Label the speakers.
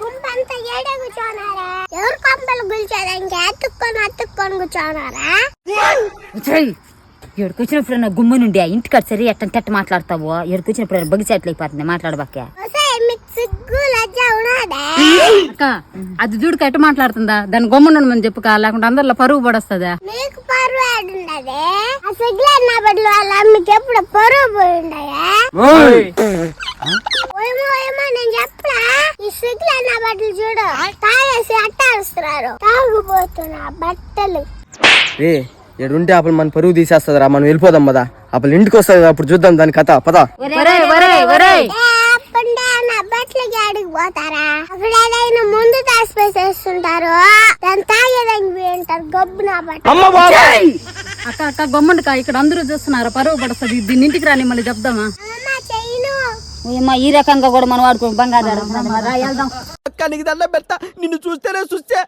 Speaker 1: గుంపంతా ఏడే కూర్చోనారా? ఎవరు కొంపలు గుల్చేదానికి అతుక్కొని కూర్చోనారా?
Speaker 2: ఎడుకొచ్చినప్పుడు నా గుమ్మ నుండి ఇంటికాడ సరే ఎట్ట మాట్లాడతావు. ఎడుకొచ్చినప్పుడు బగిసేట్లయిపోతుంది మాట్లాడబాకే.
Speaker 3: అక్క అది చూడుక ఎట్ట మాట్లాడుతుందా? దాని గొమ్మను చెప్పుకా, లేకుంటే అందరిలో పరుగు పడొస్తుందా?
Speaker 1: మీకు పరువు ఏడుండదే? ఆ సిగ్గులు నా బదులు వాళ్ళ అమ్మకి ఎప్పుడు పరువు పోయి ఉండయా? ఏమో నేను చెప్పరా? ఈ సిగ్గులు నా బట్టలు చూడు, తాగేసి అట్టారుస్తున్నారు. తాగుపోతున్నా బట్టలు.
Speaker 4: ఎడుంటే అప్పుడు మన పరువు తీసేస్తుందిరా, మనం వెళ్ళిపోదాం కదా. అప్పుడు ఇంటికి వస్తుంది, అప్పుడు చూద్దాం దాని కథ. పదా
Speaker 1: నా బట్టలకి అడిగి పోతారా? అక్కడ ఏదైనా ముందు తాసిపేసేస్తుంటారు, దాన్ని తాగేదానికి ఉంటారు గబ్బు నా బట్ట.
Speaker 3: అక్క అక్క గమ్మండుకా, ఇక్కడ అందరూ చూస్తున్నారు, పరువు పడుతుంది. దీన్ని ఇంటికి రాని మళ్ళీ చెప్దామా?
Speaker 2: ఈ రకంగా కూడా మనం వాడుకో బంగారు.
Speaker 4: అక్క నీకు దండం పెడతా, నిన్ను చూస్తేనే చూస్తే